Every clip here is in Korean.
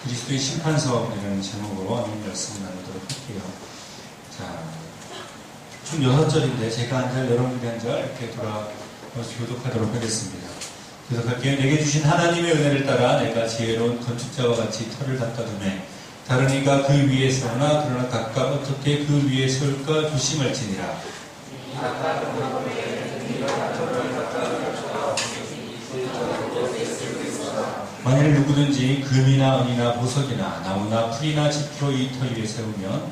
그리스도의 심판사업이라는 제목으로 오늘 말씀을 나누도록 할게요. 자, 총 6절인데 제가 한 절, 여러분들이 한 절 이렇게 돌아서 교독하도록 하겠습니다. 교독할게요. 내게 주신 하나님의 은혜를 따라 내가 지혜로운 건축자와 같이 터를 갖다 두매 다른 이가 그 위에 세우나 그러나 각각 어떻게 그 위에 세울까 조심할지니라. 만일 누구든지 금이나 은이나 보석이나 나무나 풀이나 지프로 이 터 위에 세우면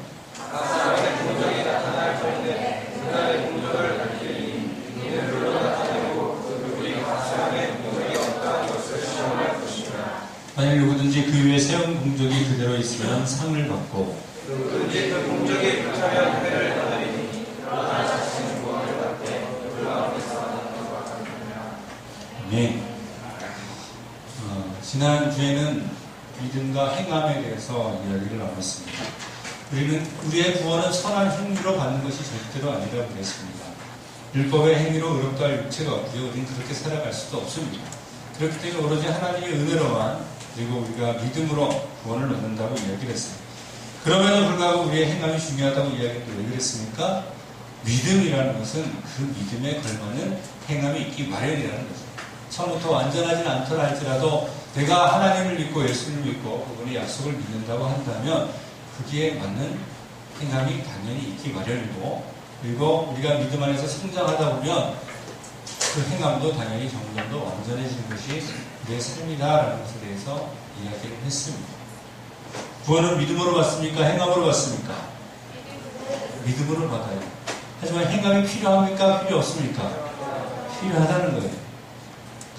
만일 누구든지 그 위에 세운 공적이 그대로 있으면 상을 받고 누구든지 그 공적이 불타면 은혜를 받으리니 그러나 자신은 구원을 받되 그 앞에서 나누는 것 같느니라. 아멘. 지난주에는 믿음과 행함에 대해서 이야기를 나눴습니다. 우리는 우리의 구원은 선한 행위로 받는 것이 절대로 아니라고 그랬습니다. 율법의 행위로 의롭다 할 육체가 없고요. 우리는 그렇게 살아갈 수도 없습니다. 그렇기 때문에 오로지 하나님의 은혜로만 그리고 우리가 믿음으로 구원을 얻는다고 이야기를 했어요. 그럼에도 불구하고 우리의 행함이 중요하다고 이야기했는데 왜 그랬습니까? 믿음이라는 것은 그 믿음에 걸맞는 행함이 있기 마련이라는 거죠. 처음부터 완전하진 않더라 할지라도 내가 하나님을 믿고 예수님을 믿고 그분의 약속을 믿는다고 한다면 거기에 맞는 행함이 당연히 있기 마련이고 그리고 우리가 믿음 안에서 성장하다 보면 그 행함도 당연히 점점 더 완전해지는 것이 우리의 삶이다라는 것에 대해서 이야기를 했습니다. 구원은 믿음으로 받습니까? 행함으로 받습니까? 믿음으로 받아요. 하지만 행함이 필요합니까? 필요 없습니까? 필요하다는 거예요.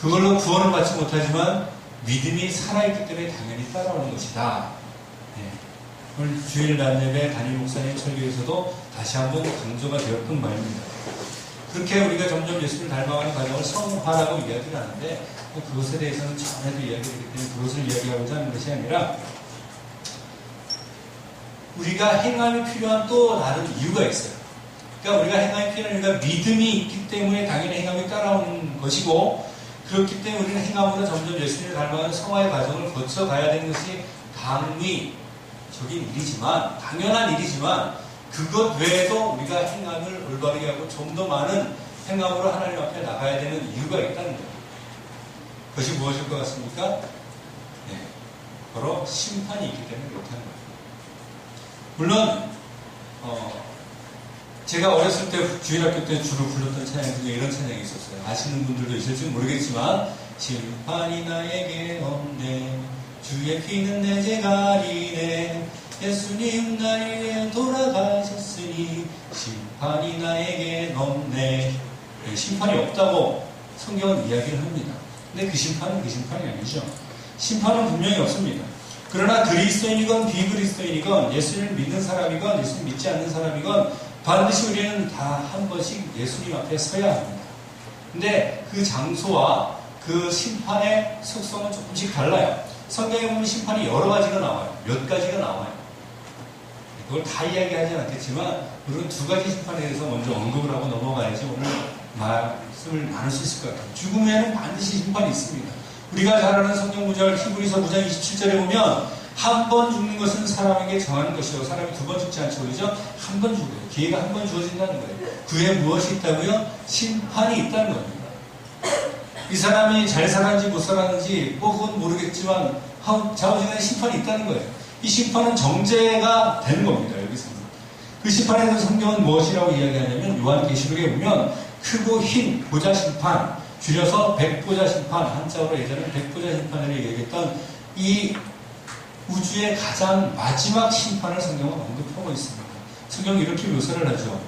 그걸로 구원을 받지 못하지만 믿음이 살아있기 때문에 당연히 따라오는 것이다. 네. 오늘 주일 낮 예배 담임 목사님 설교에서도 다시 한번 강조가 되었던 말입니다. 그렇게 우리가 점점 예수를 닮아가는 과정을 성화라고 이야기를 하는데 그것에 대해서는 전에도 이야기했기 때문에 그것을 이야기하고자 하는 것이 아니라 우리가 행함이 필요한 또 다른 이유가 있어요. 그러니까 우리가 행함이 필요한 이유가 믿음이 있기 때문에 당연히 행함이 따라오는 것이고 그렇기 때문에 우리는 행함으로 점점 예수님을 닮아가는 성화의 과정을 거쳐가야 되는 것이 당위적인 일이지만 당연한 일이지만 그것 외에도 우리가 행함을 올바르게 하고 좀 더 많은 행함으로 하나님 앞에 나가야 되는 이유가 있다는 거예요. 그것이 무엇일 것 같습니까? 네, 바로 심판이 있기 때문에 그렇다는 거예요. 물론 제가 어렸을 때 주일학교 때 주로 불렀던 찬양 중에 이런 찬양이 있었어요. 아시는 분들도 있을지 모르겠지만 심판이 나에게 없네 주의 피는 내 제가리네 예수님 날 위해 돌아가셨으니 심판이 나에게 없네. 네, 심판이 없다고 성경은 이야기를 합니다. 근데 그 심판은 그 심판이 아니죠. 심판은 분명히 없습니다. 그러나 그리스도인이건 비그리스도인이건 예수님을 믿는 사람이건 예수님 믿지 않는 사람이건 반드시 우리는 다 한 번씩 예수님 앞에 서야 합니다. 근데 그 장소와 그 심판의 속성은 조금씩 달라요. 성경에 보면 심판이 여러 가지가 나와요. 몇 가지가 나와요. 그걸 다 이야기하지 않겠지만 우리는 두 가지 심판에 대해서 먼저 언급을 하고 넘어가야지 오늘 말씀을 나눌 수 있을 것 같아요. 죽음 후에는 반드시 심판이 있습니다. 우리가 잘 아는 성경 구절 히브리서 9장 27절에 보면 한 번 죽는 것은 사람에게 정하는 것이요 사람이 두 번 죽지 않죠. 그죠? 한 번 죽어요. 기회가 한 번 주어진다는 거예요. 그 후에 무엇이 있다고요? 심판이 있다는 겁니다. 이 사람이 잘 살았는지 못 살았는지 그건 모르겠지만 좌우지간에 심판이 있다는 거예요. 이 심판은 정죄가 되는 겁니다. 여기서는. 그 심판에 대해서 성경은 무엇이라고 이야기하냐면 요한계시록에 보면 크고 흰 보좌 심판 줄여서 백보좌 심판 한자어로 예전에 백보좌 심판을 얘기했던 이 우주의 가장 마지막 심판을 성경은 언급하고 있습니다. 성경이 이렇게 묘사를 하죠.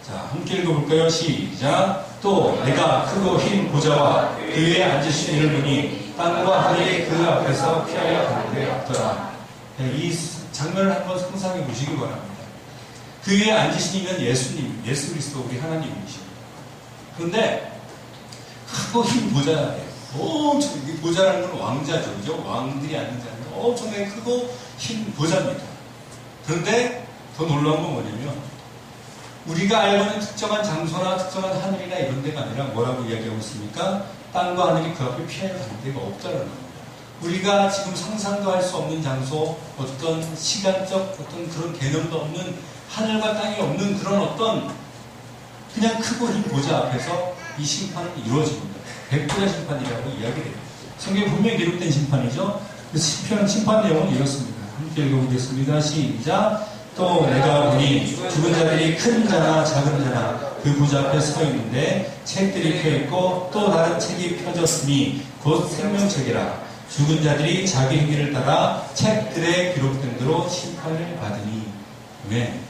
자, 함께 읽어볼까요? 시작. 또 내가 크고 흰 보좌와 그 위에 앉으신 이를 보니 땅과 하늘이 그 앞에서 피하여 가는데 없더라. 이 장면을 한번 상상해 보시기 바랍니다. 그 위에 앉으신 이는 예수님, 예수 그리스도 우리 하나님이십니다. 그런데 크고 흰 보좌예요. 엄청 보좌라는 건 왕자죠, 그죠? 왕들이 앉는 자리는 엄청나게 크고 흰 보좌입니다. 그런데 더 놀라운 건 뭐냐면 우리가 알고 있는 특정한 장소나 특정한 하늘이나 이런 데가 아니라 뭐라고 이야기하고 있습니까? 땅과 하늘이 그 앞에 피하여 가는 데가 없다는 겁니다. 우리가 지금 상상도 할 수 없는 장소, 어떤 시간적 어떤 그런 개념도 없는 하늘과 땅이 없는 그런 어떤 그냥 크고 흰 보좌 앞에서 이 심판은 이루어집니다. 백보자 심판이라고 이야기해요. 성경에 분명히 기록된 심판이죠. 그 심판 내용은 이렇습니다. 함께 읽어보겠습니다. 시작. 또 내가 보니 죽은 자들이 큰 자나 작은 자나 그 보좌 앞에 서 있는데 책들이 펴있고 또 다른 책이 펴졌으니 곧 생명책이라. 죽은 자들이 자기 행위를 따라 책들에 기록된 대로 심판을 받으니. 아멘.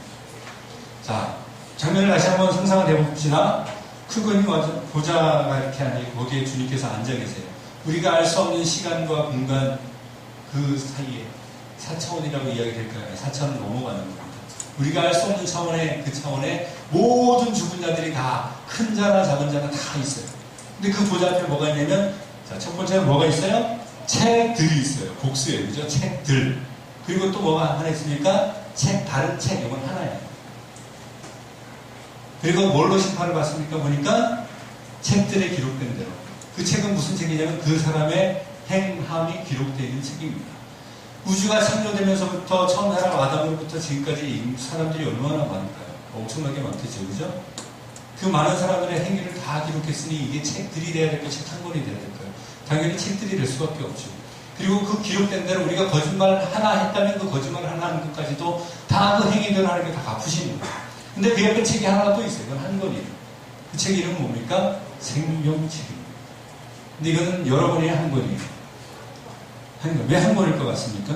자, 장면을 다시 한번 상상을 해봅시다. 크고 흰 보좌가 이렇게 아니고 거기에 주님께서 앉아 계세요. 우리가 알 수 없는 시간과 공간 그 사이에 4차원이라고 이야기될까요? 4차원을 넘어가는 겁니다. 우리가 알 수 없는 차원에 그 차원에 모든 죽은 자들이 다 큰 자나 작은 자나 다 있어요. 근데 그 보좌 앞에 뭐가 있냐면 자, 첫 번째는 뭐가 있어요? 책들이 있어요. 복수예요. 그죠? 책들. 그리고 또 뭐가 하나 있습니까? 다른 책. 이건 하나예요. 그리고 뭘로 심판을 받습니까? 보니까 책들에 기록된 대로. 그 책은 무슨 책이냐면 그 사람의 행함이 기록되어 있는 책입니다. 우주가 창조되면서부터 처음 사람 아담으로부터 지금까지 사람들이 얼마나 많을까요? 엄청나게 많겠죠. 그죠? 그 많은 사람들의 행위를 다 기록했으니 이게 책들이 돼야 될까요? 책 한 권이 돼야 될까요? 당연히 책들이 될 수밖에 없죠. 그리고 그 기록된 대로 우리가 거짓말 하나 했다면 그 거짓말 하나 하는 것까지도 다 그 행위대로 하는 게 다 갚으시는 거예요. 근데 그 옆에 책이 하나 또 있어요. 이건 한 권이에요. 그 책 이름은 뭡니까? 생명책입니다. 근데 이거는 여러분의 한 권이에요. 왜 한 권일 것 같습니까?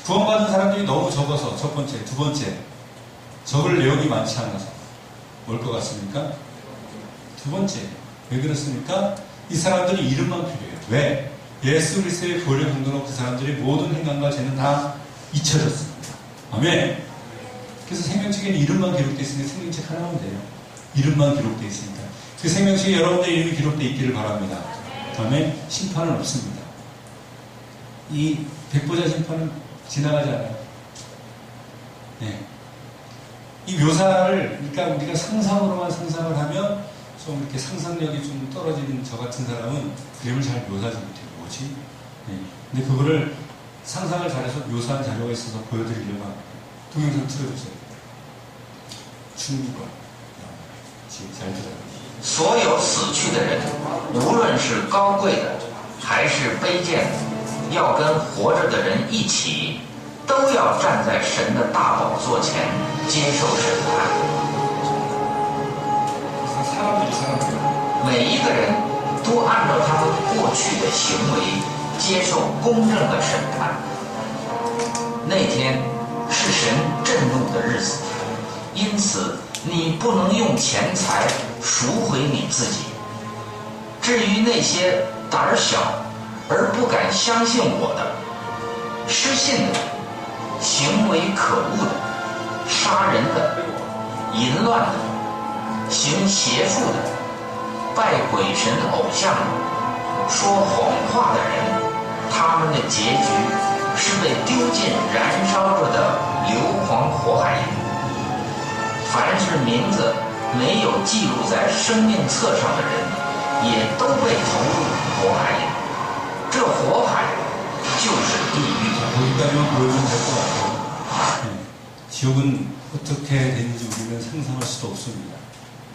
구원받은 사람들이 너무 적어서 첫 번째, 두 번째 적을 내용이 많지 않아서 뭘 것 같습니까? 두 번째, 왜 그렇습니까? 이 사람들이 이름만 필요해요. 왜? 예수 그리스도의 보혈의 공로로 그 사람들의 모든 행각과 죄는 다 잊혀졌습니다. 아멘. 그래서 생명책에는 이름만 기록되어 있으니까 생명책 하나만 돼요. 이름만 기록되어 있으니까. 그 생명책에 여러분들의 이름이 기록되어 있기를 바랍니다. 아멘. 심판은 없습니다. 이 백보자 심판은 지나가지 않아요. 네. 이 묘사를, 그러니까 우리가 상상으로만 상상을 하면 좀 이렇게 상상력이 좀 떨어지는 저 같은 사람은 그림을 잘 묘사하지 못해요. 뭐지? 네. 근데 그거를 상상을 잘해서 묘사한 자료가 있어서 보여드리려고 합니다. 동영상 틀어주세요. 중국어. 잘 들어요. 所有死去的人，无论是高贵的还是卑贱的，要跟活着的人一起，都要站在神的大宝座前接受审判。 每一个人都按照他们过去的行为接受公正的审判。那天是神震怒的日子，因此你不能用钱财赎回你自己。至于那些胆小而不敢相信我的、失信的、行为可恶的、杀人的、淫乱的、行邪术的、拜鬼神偶像的、说谎话的人，他们的结局是被丢进燃烧着的硫磺火海里。凡是名字没有记录在生命册上的人，也都被投入火海里。这火海就是地狱。 거기까지만 보여주면 될 것 같아요. 네. 지옥은 어떻게 되는지 우리는 상상할 수도 없습니다.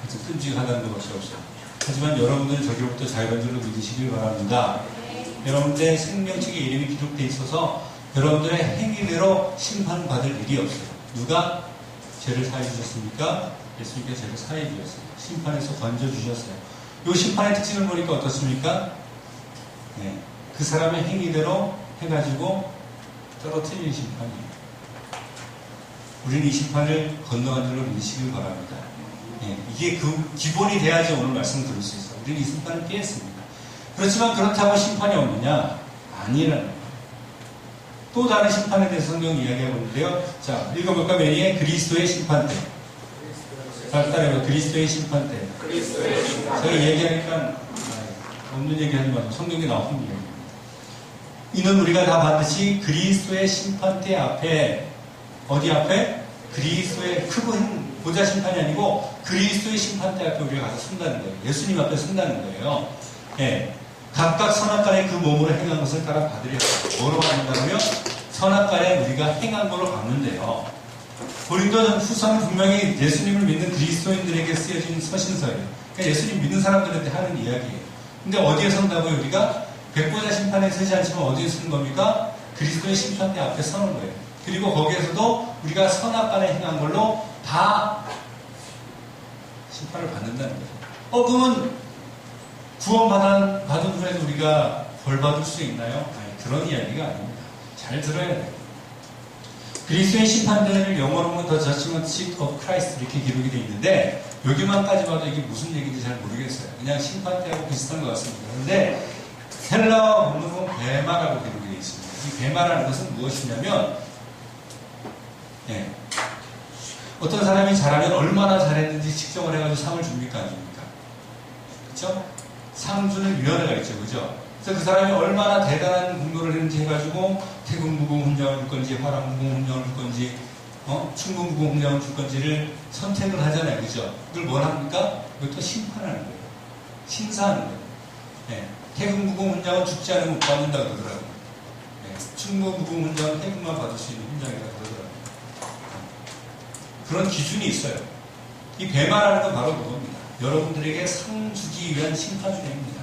아주 끔찍하다는 것이 없어요. 하지만 여러분들은 저기로부터 자유한 줄로 믿으시길 바랍니다. 여러분들의 생명책에 이름이 기록되어 있어서 여러분들의 행위대로 심판받을 일이 없어요. 누가 죄를 사해 주셨습니까? 예수님께서 죄를 사해 주셨어요. 심판에서 건져 주셨어요. 이 심판의 특징을 보니까 어떻습니까? 네. 그 사람의 행위대로 해가지고 떨어뜨리는 심판이에요. 우리는 이 심판을 건너간 줄로 믿으시길 바랍니다. 네. 이게 그 기본이 돼야지 오늘 말씀 들을 수 있어요. 우리는 이 심판을 피했습니다. 그렇지만 그렇다고 심판이 없느냐? 아니라는 거예요. 또 다른 심판에 대해서 성경이 이야기하고 있는데요. 자, 읽어볼까? 매니의 그리스도의 심판대. 잘 따라해봐. 그리스도의 심판대. 제가 얘기하니까 없는 얘기하지 마시고 성경에 나오는 얘기입니다. 이는 우리가 다 반드시 그리스도의 심판대 앞에, 어디 앞에? 그리스도의 크고 보좌 심판이 아니고 그리스도의 심판대 앞에 우리가 가서 선다는 거예요. 예수님 앞에 선다는 거예요. 예. 각각 선악간에 그 몸으로 행한 것을 따라 받으려 합니다. 뭐로 받는다고요? 선악간에 우리가 행한 걸로 받는데요. 고린도 후서는 분명히 예수님을 믿는 그리스도인들에게 쓰여진 서신서예요. 그러니까 예수님 믿는 사람들한테 하는 이야기예요. 근데 어디에 선다고요? 우리가 백보자 심판에 서지 않지만 어디에 서는 겁니까? 그리스도의 심판대 앞에 서는 거예요. 그리고 거기에서도 우리가 선악간에 행한 걸로 다 심판을 받는다는 거죠. 그러면 구원받은 후에도 우리가 벌 받을 수 있나요? 아니, 그런 이야기가 아닙니다. 잘 들어야 돼요. 그리스도의 심판대를 영어로는 The Judgment Seat of Christ 이렇게 기록이 되어 있는데 여기만까지 봐도 이게 무슨 얘기인지 잘 모르겠어요. 그냥 심판대하고 비슷한 것 같습니다. 그런데 헬라어 문으로 베마라고 기록이 되어 있습니다. 이 베마라는 것은 무엇이냐면 어떤 사람이 잘하면 얼마나 잘했는지 측정을 해가지고 상을 줍니까? 안 줍니까? 그렇죠? 상 주는 위원회가 있죠. 그죠? 그래서 그 사람이 얼마나 대단한 공로를 했는지 해가지고 태국 무공 훈장을 줄 건지 화랑 무공 훈장을 줄 건지 충북 무공 훈장을 줄 건지를 선택을 하잖아요. 그죠? 그걸 뭘 합니까? 이것도 심판하는 거예요. 심사하는 거예요. 태국 무공 훈장은 죽지 않으면 못 받는다고 그러더라고요. 충북 무공 훈장은 태국만 받을 수 있는 훈장이라고 그러더라고요. 그런 기준이 있어요. 이 배마라는 건 바로 그겁니다. 여러분들에게 상 주기 위한 심판주례입니다.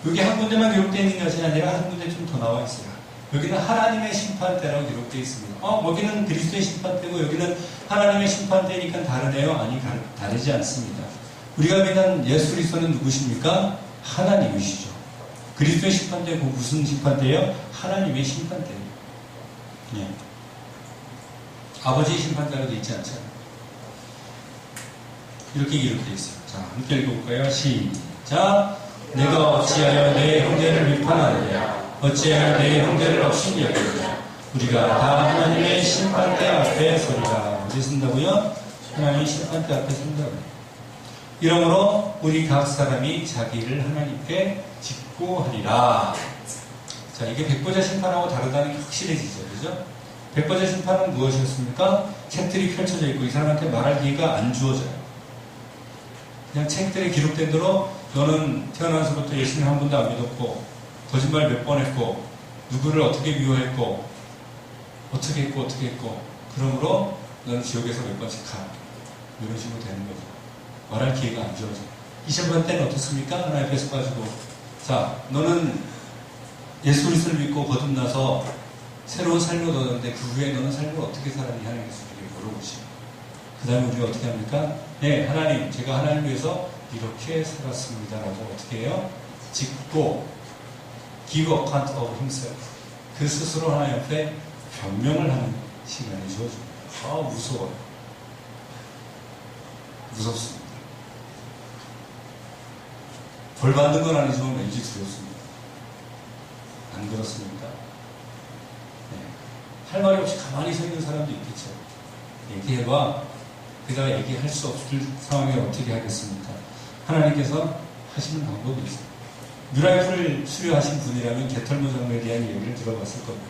여기 한 군데만 기록되어 있는 것이 아니라 한 군데 좀 더 나와 있어요. 여기는 하나님의 심판대라고 기록되어 있습니다. 여기는 그리스도의 심판대고 여기는 하나님의 심판대니까 다르네요. 아니, 다르지 않습니다. 우리가 믿는 예수 그리스도는 누구십니까? 하나님이시죠. 그리스도의 심판대고 무슨 심판대예요? 하나님의 심판대예요. 아버지의 심판대라고 되어 있지 않잖아요. 이렇게 기록되어 있어요. 자, 함께 읽어볼까요? 시작. 내가 어찌하여 내 형제를 비판하느냐? 어찌하여 내 형제를 없이 여기느냐? 우리가 다 하나님의 심판대 앞에 서리라. 어디 쓴다고요? 하나님의 심판대 앞에 선다고요. 이러므로 우리 각 사람이 자기를 하나님께 직고하리라. 자, 이게 백보자 심판하고 다르다는 게 확실해지죠. 그죠? 백보자 심판은 무엇이었습니까? 책들이 펼쳐져 있고 이 사람한테 말할 기회가 안 주어져요. 그냥 책들에 기록된 대로 너는 태어나서부터 예수님 한 번도 안 믿었고 거짓말 몇 번 했고 누구를 어떻게 미워했고 어떻게 했고 그러므로 너는 지옥에서 몇 번씩 가. 이런 식으로 되는 거죠. 말할 기회가 안 주어져. 이 시간 때는 어떻습니까? 하나 옆에서 가지고 자, 너는 예수 그리스도를 믿고 거듭나서 새로운 삶을 얻었는데 그 후에 너는 삶을 어떻게 살았니? 하나님께서 우리에게 물어보시고 그 다음에 우리가 어떻게 합니까? 네, 하나님, 제가 하나님을 위해서 이렇게 살았습니다. 라고 어떻게 해요? 짓고 give account of himself. 그 스스로 하나님 앞에 변명을 하는 시간이 주어집니다. 무서워요. 무섭습니다. 벌 받는 건 아니지만 왠지 두렵습니다. 안 그렇습니까? 할 말이 없이 가만히 서 있는 사람도 있겠죠. 얘기해봐. 그가 얘기할 수 없을 상황에 어떻게 하겠습니까? 하나님께서 하시는 방법이 있어요. 뉴라이프를 수료하신 분이라면 개털모 장로에 대한 얘기를 들어봤을 겁니다.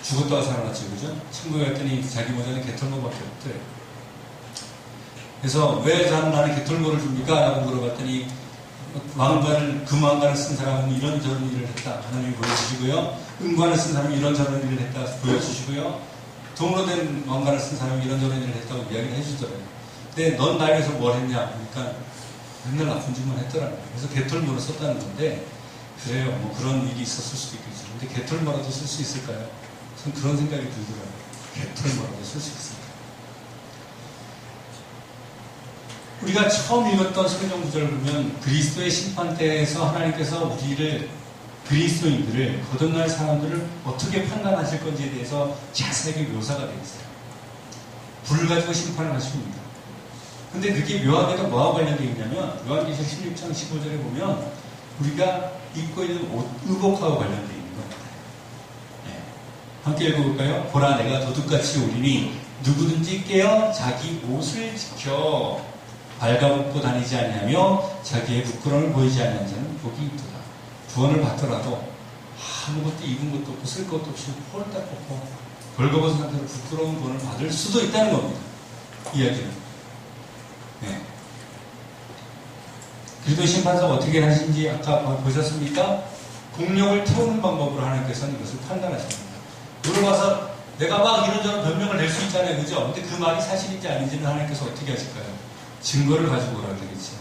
죽었다가 살아났죠. 그죠? 천국에 갔더니 자기 모자는 개털모밖에 없대요. 그래서 왜 나는 개털모를 줍니까? 라고 물어봤더니 금왕관을 쓴 사람은 이런저런 일을 했다. 하나님이 보여주시고요. 은관을 쓴 사람이 이런저런 일을 했다. 보여주시고요. 동으로 된 왕관을 쓴 사람이 이런저런 일을 했다고 이야기를 해주더라고요. 근데 넌 나에 대해서 뭘 했냐? 그러니까 맨날 나쁜 짓만 했더라고요. 그래서 개털모를 썼다는 건데 그래요. 뭐 그런 일이 있었을 수도 있겠죠. 근데 개털모라도 쓸 수 있을까요? 전 그런 생각이 들더라고요. 개털모라도 쓸 수 있을까요? 우리가 처음 읽었던 성경 구절을 보면 그리스도의 심판대에서 하나님께서 우리를 그리스도인들을 거듭날 사람들을 어떻게 판단하실 건지에 대해서 자세하게 묘사가 되어 있어요. 불을 가지고 심판을 하십니다. 근데 그게 묘하게도 뭐하고 관련되어 있냐면 요한계시록 16장 15절에 보면 우리가 입고 있는 옷, 의복하고 관련되어 있는 겁니다. 함께 읽어볼까요? 보라 내가 도둑같이 오리니 누구든지 깨어 자기 옷을 지켜 발가벗고 다니지 아니하며 자기의 부끄러움을 보이지 아니하는 자는 복이 있도다. 구원을 받더라도 아무것도 입은 것도 없고 쓸 것도 없이 홀딱 벗고 벌거벗은 상태로 부끄러운 구원을 받을 수도 있다는 겁니다. 이야기는. 그리도 심판사가 어떻게 하신지 아까 보셨습니까? 공력을 태우는 방법으로 하나님께서는 이것을 판단하십니다. 물어봐서 내가 막 이런저런 변명을 낼 수 있잖아요. 그죠? 근데 그 말이 사실인지 아닌지는 하나님께서 어떻게 하실까요? 증거를 가지고 오라 되겠죠.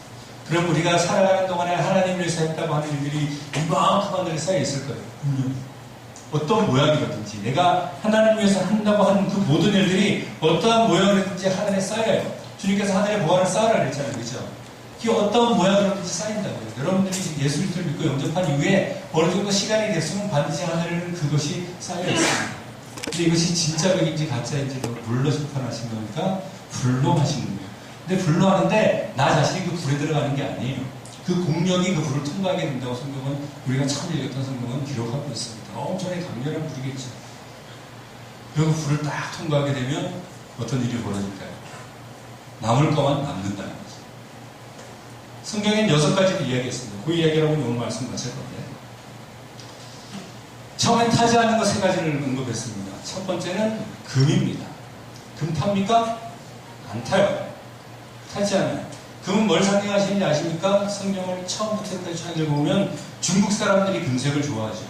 그럼 우리가 살아가는 동안에 하나님을 위해서 했다고 하는 일들이 이만큼 하늘에 쌓여 있을 거예요. 어떤 모양이라든지 내가 하나님을 위해서 한다고 하는 그 모든 일들이 어떠한 모양이라든지 하늘에 쌓여요. 주님께서 하늘에 보화를 쌓으라 그랬잖아요. 그죠? 이게 어떤 모양이라든지 쌓인다고요. 여러분들이 예수 그리스도를 믿고 영접한 이후에 어느 정도 시간이 됐으면 반드시 하늘에는 그것이 쌓여 있습니다. 근데 이것이 진짜적인지 가짜인지도 물로 심판하신 거니까 불로 하시는 거예요. 근데 불로 하는데 나 자신이 그 불에 들어가는 게 아니에요. 그 공력이 그 불을 통과하게 된다고 성경은 우리가 처음 읽었던 성경은 기록하고 있습니다. 엄청나게 강렬한 불이겠죠. 그리고 불을 딱 통과하게 되면 어떤 일이 벌어질까요? 남을 거만 남는다는 거죠. 성경엔 6가지를 이야기했습니다. 그 이야기라고 오늘 말씀 마칠 건데 처음엔 타지 않는 것 3가지를 언급했습니다. 첫 번째는 금입니다. 금 탑니까? 안 타요. 타지 않아요. 금은 뭘 상징하시는지 아십니까? 성경을 처음부터 끝까지 쭉 읽어보면 중국 사람들이 금색을 좋아하죠.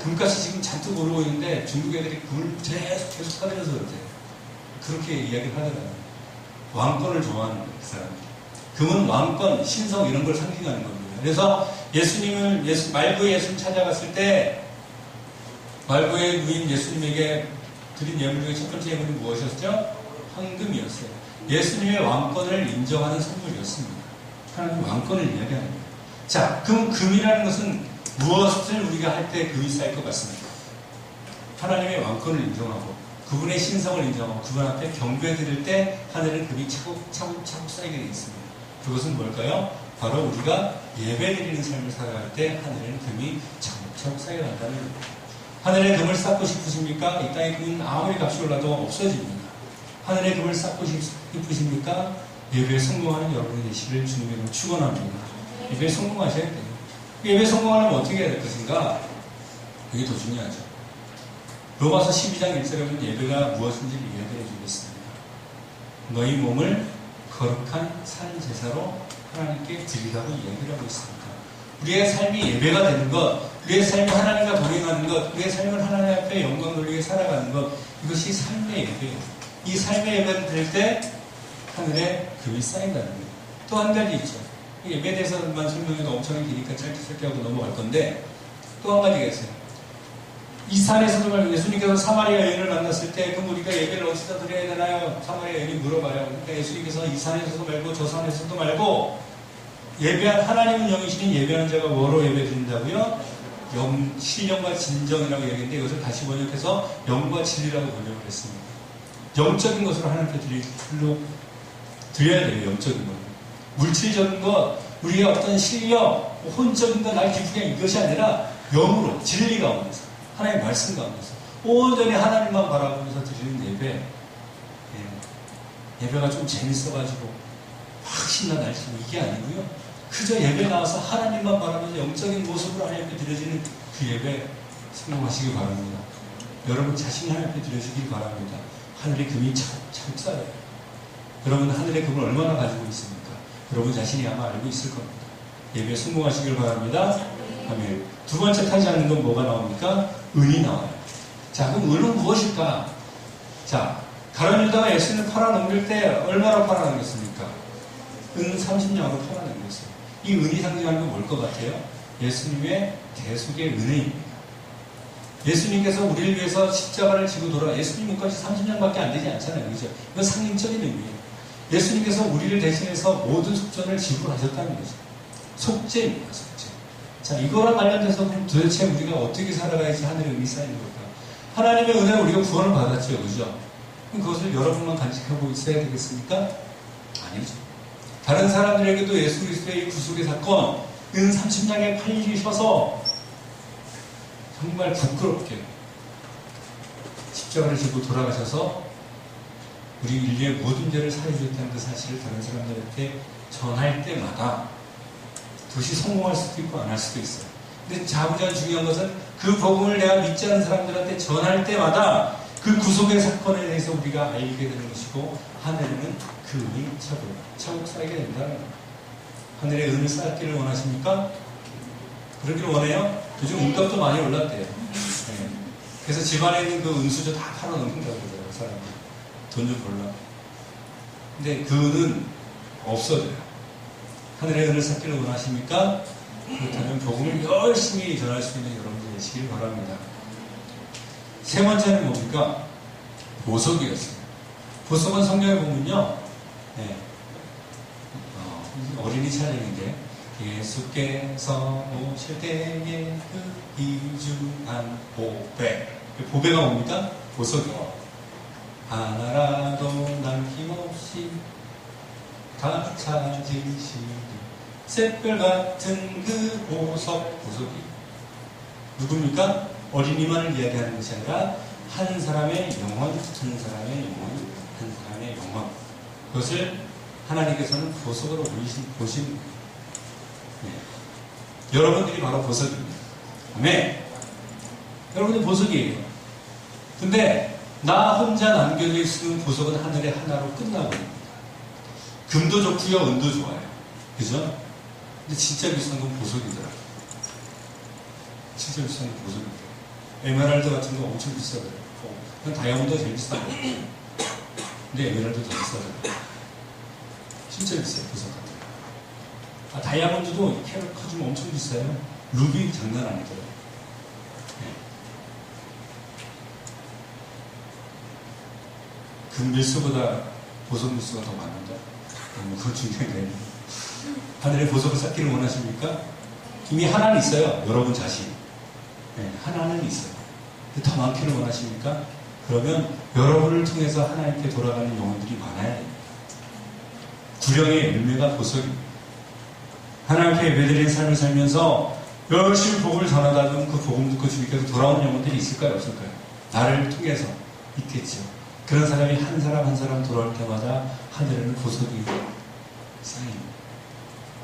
금값이 지금 잔뜩 오르고 있는데 중국 애들이 금을 계속 사들여서 그래요. 그렇게 이야기를 하더라고요. 왕권을 좋아하는 거예요, 그 사람들이. 금은 왕권, 신성 이런 걸 상징하는 겁니다. 그래서 말구의 예수님 찾아갔을 때 말구의 누인 예수님에게 드린 예물 중에 첫 번째 예물이 무엇이었죠? 황금이었어요. 예수님의 왕권을 인정하는 선물이었습니다. 하나님 왕권을 이야기하는 거예요. 자, 그럼 금이라는 것은 무엇을 우리가 할 때 금이 쌓일 것 같습니까? 하나님의 왕권을 인정하고 그분의 신성을 인정하고 그분 앞에 경배 드릴 때 하늘은 금이 차곡차곡 쌓이게 되어 있습니다. 그것은 뭘까요? 바로 우리가 예배 드리는 삶을 살아갈 때 하늘에는 금이 차곡차곡 쌓여간다는 거예요. 하늘에 금을 쌓고 싶으십니까? 이 땅의 금은 아무리 값이 올라도 없어집니다. 하늘에 금을 쌓고 싶으십니까? 예배에 성공하는 여러분이 되시길 주님으로 축원합니다. 예배에 성공하셔야 돼요. 예배에 성공하려면 어떻게 해야 될 것인가? 그게 더 중요하죠. 로마서 12장 1절에 보면 예배가 무엇인지를 이야기해 주겠습니다. 너희 몸을 거룩한 산 제사로 하나님께 드리라고 이야기를 하고 있습니다. 우리의 삶이 예배가 되는 것, 우리의 삶이 하나님과 동행하는 것, 우리의 삶을 하나님 앞에 영광 돌리게 살아가는 것, 이것이 삶의 예배예요. 이 삶의 예배를 드릴 때 하늘에 금이 쌓인다는 거예요. 또 한 가지 있죠. 예배에 대해서만 설명해도 엄청 기니까 짧게 하고 넘어갈 건데 또 한 가지가 있어요. 이 산에서도 말고 예수님께서 사마리아 여인을 만났을 때 그럼 우리가 예배를 어디다 드려야 되나요? 사마리아 여인이 물어봐요. 그러니까 예수님께서 이 산에서도 말고 저 산에서도 말고 예배한 하나님은 영이시니 예배하는 자가 뭐로 예배 드린다고요? 신령과 진정이라고 얘기했는데 이것을 다시 번역해서 영과 진리라고 번역을 했습니다. 영적인 것으로 하나님께 드려야 돼요. 영적인 것. 물질적인 것, 우리의 어떤 실력, 혼적인 것, 날 기쁘게 이것이 아니라 영으로, 진리 가운데서, 하나님의 말씀 가운데서 온전히 하나님만 바라보면서 드리는 예배. 예배가 좀 재밌어가지고 막 신나 날씨고 이게 아니고요. 그저 예배 나와서 하나님만 바라보면서 영적인 모습으로 하나님께 드려지는 그 예배 성공하시기 바랍니다. 여러분 자신이 하나님께 드려주길 바랍니다. 하늘의 금이 참 쌓여요. 여러분 하늘의 금을 얼마나 가지고 있습니까? 여러분 자신이 아마 알고 있을 겁니다. 예배에 성공하시길 바랍니다. 아멘. 두 번째 타지 않는 건 뭐가 나옵니까? 은이 나와요. 자, 그럼 은은 무엇일까? 자, 가룟 유다가 예수님을 팔아넘길 때 얼마나 팔아넘겼습니까? 은 30냥으로 팔아넘겼어요. 이 은이 상징하는 건 뭘 것 같아요? 예수님의 대속의 은혜입니다. 예수님께서 우리를 위해서 십자가를 지고 예수님 목까지 30년밖에 안 되지 않잖아요. 그죠? 이건 상징적인 의미예요. 예수님께서 우리를 대신해서 모든 속전을 지불하셨다는 거죠. 속죄입니다, 속죄. 자, 이거랑 관련돼서 그럼 도대체 우리가 어떻게 살아가야지 하늘의 은이 쌓이는 걸까? 하나님의 은혜로 우리가 구원을 받았죠, 그죠? 그럼 그것을 여러분만 간직하고 있어야 되겠습니까? 아니죠. 다른 사람들에게도 예수 그리스도의 구속의 사건, 은 30냥에 팔리셔서 정말 부끄럽게 십자가를 지고 돌아가셔서 우리 인류의 모든 죄를 사해주셨다는 그 사실을 다른 사람들한테 전할 때마다 그것이 성공할 수도 있고 안 할 수도 있어요. 근데 자부자한 중요한 것은 그 복음을 내가 믿지 않는 사람들한테 전할 때마다 그 구속의 사건에 대해서 우리가 알게 되는 것이고 하늘에는 그 은이 차곡 쌓이게 된다는 거예요. 하늘의 은을 쌓기를 원하십니까? 그러기를 원해요? 요즘 은값도 많이 올랐대요. 네. 그래서 집안에 있는 그 은수저 다 팔아넘긴다고 그러더라고요, 사람이. 돈 좀 벌라. 근데 그 은은 없어져요. 하늘의 은을 쌓기를 원하십니까? 그렇다면 복음을 열심히 전할 수 있는 여러분들 되시길 바랍니다. 세 번째는 뭡니까? 보석이었어요. 보석은 성경에 보면요, 네. 어린이 찬양인데, 예수께서 오실 때에 그 귀중한 보배. 보배가 뭡니까? 보석이요. 하나라도 남김없이 다 찾으시니 샛별 같은 그 보석이 누굽니까? 어린이만을 이야기하는 것이 아니라 한 사람의 영혼, 한 사람의 영혼, 한 사람의 영혼. 그것을 하나님께서는 보석으로 보신 거예요. 네. 여러분들이 바로 보석입니다. 아멘. 여러분들 보석이에요. 근데 나 혼자 남겨져 있는 보석은 하늘의 하나로 끝나버립니다. 금도 좋고요, 은도 좋아요. 그죠? 근데 진짜 비싼 건 보석이더라고요. 진짜 비싼 건 보석이더라고요. 에메랄드 같은 거 엄청 비싸더라고요. 그냥 다이아몬드가 제일 비싸요. 근데 에메랄드 더 비싸더라고요. 진짜 비싸요, 보석 같은 거. 아, 다이아몬드도 캐럿 커지면 엄청 비싸요. 루비 장난 아니더라고요. 네. 금밀수보다 보석 밀수가 더 많은데, 그건 중요한 게 아니에요. 하늘의 보석을 쌓기를 원하십니까? 이미 하나는 있어요. 여러분 자신. 네, 하나는 있어요. 근데 더 많기를 원하십니까? 그러면 여러분을 통해서 하나님께 돌아가는 영혼들이 많아야 됩니다. 구령의 열매가 보석입니다. 하나님께 예배드리는 삶을 살면서 열심히 복음을 전하다 보면 그 복음 듣고 주님께서 돌아오는 영혼들이 있을까요? 없을까요? 나를 통해서 있겠죠. 그런 사람이 한 사람 한 사람 돌아올 때마다 하늘에는 보석이 쌓입니다.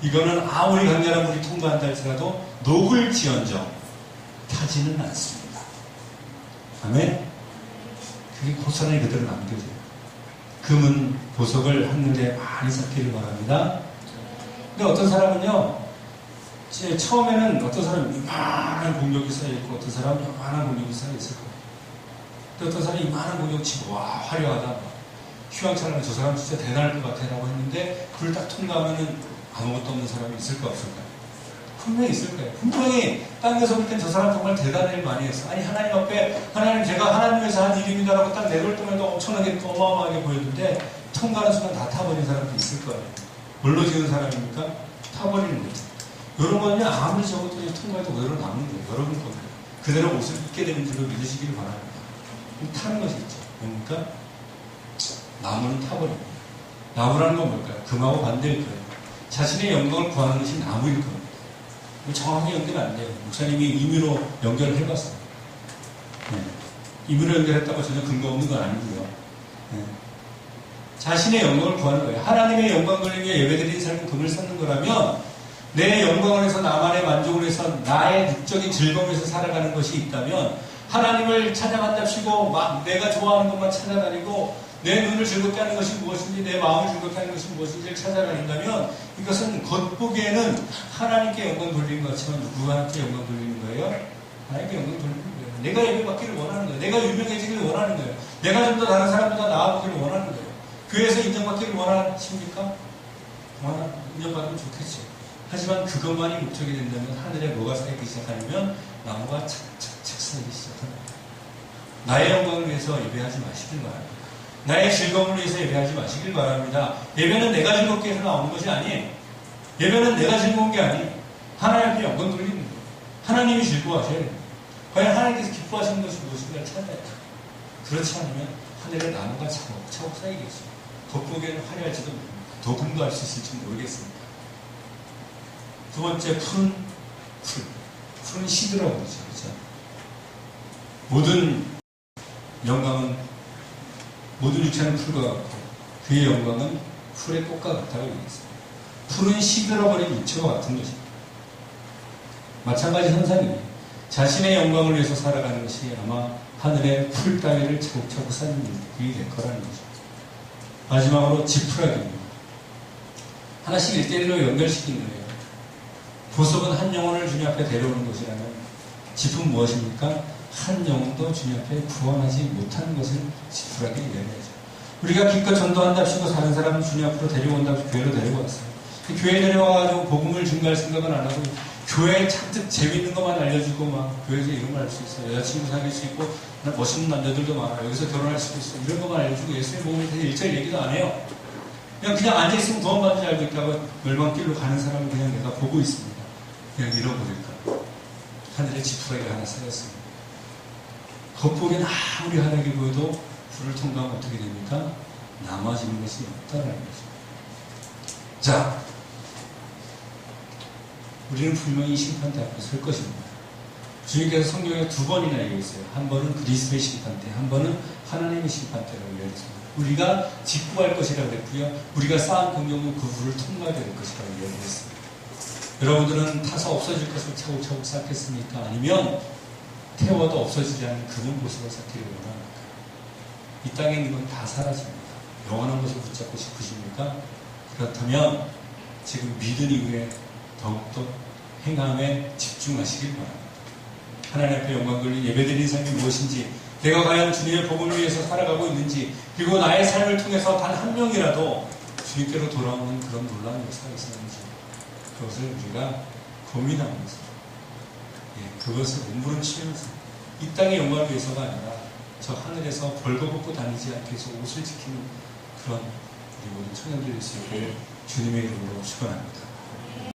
이거는 아무리 강렬한 물이 통과한다 할지라도 녹을지언정 타지는 않습니다. 아멘? 그게 고스란히 그대로 남겨져요. 금은 보석을 하늘에 많이 쌓기를 바랍니다. 근데 어떤 사람은요, 처음에는 어떤 사람은 이만한 공격이 쌓여있고 어떤 사람은 이만한 공격이 쌓여있을 거예요. 근데 어떤 사람이 이만한 공격 치고 와 화려하다, 휘황찬란한 저 사람 진짜 대단할 것 같아 라고 했는데 그걸 딱 통과하면은 아무것도 없는 사람이 있을까 없을까요? 분명히 있을 거예요. 분명히 딴 데서 볼 땐 저 사람 정말 대단한 일 많이 했어. 아니 하나님 앞에 하나님 제가 하나님 위해서 한 일입니다라고 딱 내걸 때마다 엄청나게 어마어마하게 보였는데 통과하는 순간 다 타버린 사람도 있을 거예요. 뭘로 지은 사람입니까? 타버리는 거죠. 이런 거는 아무리 적어도 통과해도 그대로 남는 거예요. 여러분 겁니다. 그대로 옷을 입게 되는 줄로 믿으시길 바랍니다. 타는 것이 있죠. 뭡니까? 나무는 타버립니다. 나무라는 건 뭘까요? 금하고 반대일 거예요. 자신의 영광을 구하는 것이 나무일 겁니다. 정확하게 연결 안 돼요. 목사님이 임의로 연결을 해봤어요. 네. 임의로 연결했다고 전혀 근거 없는 건 아니고요. 네. 자신의 영광을 구하는 거예요. 하나님의 영광 돌리며 예배드리는 삶은 금을 쌓는 거라면 내 영광을 해서 나만의 만족을 해서 나의 육적인 즐거움에서 살아가는 것이 있다면 하나님을 찬양한답시고 막 내가 좋아하는 것만 찾아다니고 내 눈을 즐겁게 하는 것이 무엇인지 내 마음을 즐겁게 하는 것이 무엇인지를 찾아다닌다면 이것은 겉보기에는 하나님께 영광 돌리는 것 같지만 누구한테 영광 돌리는 거예요? 하나님께 영광 돌리는 거예요. 내가 예배받기를 원하는 거예요. 내가 유명해지기를 원하는 거예요. 내가 좀 더 다른 사람보다 나아보기를 원하는 거예요. 교회에서 인정받기를 원하십니까? 인정받으면 좋겠죠. 하지만 그것만이 목적이 된다면 하늘에 뭐가 쌓이기 시작하면 나무가 착착착 쌓이기 시작합니다. 나의 영광을 위해서 예배하지 마시길 바랍니다. 나의 즐거움을 위해서 예배하지 마시길 바랍니다. 예배는 내가 즐겁게 해서 나오는 것이 아니에요. 예배는 내가 즐거운 게 아니에요. 하나님 앞에 영광 돌리는 거예요. 하나님이 즐거워하셔야 돼요. 과연 하나님께서 기뻐하시는 것이 무엇인가를 찾아야 돼요. 그렇지 않으면 하늘에 나무가 차곡차곡 쌓이겠어요. 겉보기에는 화려할지도 모릅니다. 더 공부할 수 있을지 모르겠습니다. 두 번째, 푸른 풀. 푸른 시드라고 그러죠. 그렇죠? 모든 영광은 모든 유치하는 풀과 같고 그의 영광은 풀의 꽃과 같다고 얘기했습니다. 풀은 시들어버린 유채와 같은 것입니다. 마찬가지 현상입니다. 자신의 영광을 위해서 살아가는 것이 아마 하늘의 풀 따위를 차곡차곡 쌓는 일이 될 거라는 거죠. 마지막으로 지푸라기입니다. 하나씩 일대일로 연결시킨 거예요. 보석은 한 영혼을 주님 앞에 데려오는 것이라면 지품은 무엇입니까? 한 영혼도 주님 앞에 구원하지 못하는 것을 지푸라기 내려야죠. 우리가 기껏 전도한답시고 사는 사람은 주님 앞으로 데려온다고 교회로 데려왔어요. 교회에 데려와가지고 복음을 증가할 생각은 안 하고 교회에 잔뜩 재밌는 것만 알려주고 막 교회에서 이런 걸 할 수 있어요. 여자친구 사귈 수 있고 멋있는 남자들도 많아. 여기서 결혼할 수도 있어. 이런 것만 알려주고 예수의 복음에 대해서 일절 얘기도 안 해요. 그냥 앉아있으면 구원받는 줄 알고 있다고 멸망길로 가는 사람을 그냥 내가 보고 있습니다. 그냥 잃어버릴까. 하늘에 지푸라기가 하나 쌓였습니다. 겉보기엔 아무리 하늘이 보여도 불을 통과하면 어떻게 됩니까? 남아지는 것이 없다라는 거죠. 자, 우리는 분명히 심판대 앞에 설 것입니다. 주님께서 성경에 두 번이나 얘기했어요. 한 번은 그리스도의 심판대, 한 번은 하나님의 심판대라고 이야기했습니다. 우리가 직구할 것이라고 했고요. 우리가 쌓은 긍정은 그 불을 통과해야 될 것이라고 이야기했습니다. 여러분들은 타서 없어질 것을 차곡차곡 쌓겠습니까? 아니면 태워도 없어지지 않는 그분 보석을 쌓기를 원합니까? 이 땅에 있는 건 다 사라집니다. 영원한 것을 붙잡고 싶으십니까? 그렇다면 지금 믿은 이후에 더욱더 행함에 집중하시길 바랍니다. 하나님 앞에 영광 돌린 예배드리는 삶이 무엇인지, 내가 과연 주님의 복음을 위해서 살아가고 있는지, 그리고 나의 삶을 통해서 단 한 명이라도 주님께로 돌아오는 그런 놀라운 역사가 있었는지, 그것을 우리가 고민하면서 그것을 몸부림치면서 이 땅의 영광을 위해서가 아니라 저 하늘에서 벌거벗고 다니지 않기 위해서 옷을 지키는 그런 우리 모든 청년들이 될 수 있기를 주님의 이름으로 축원합니다.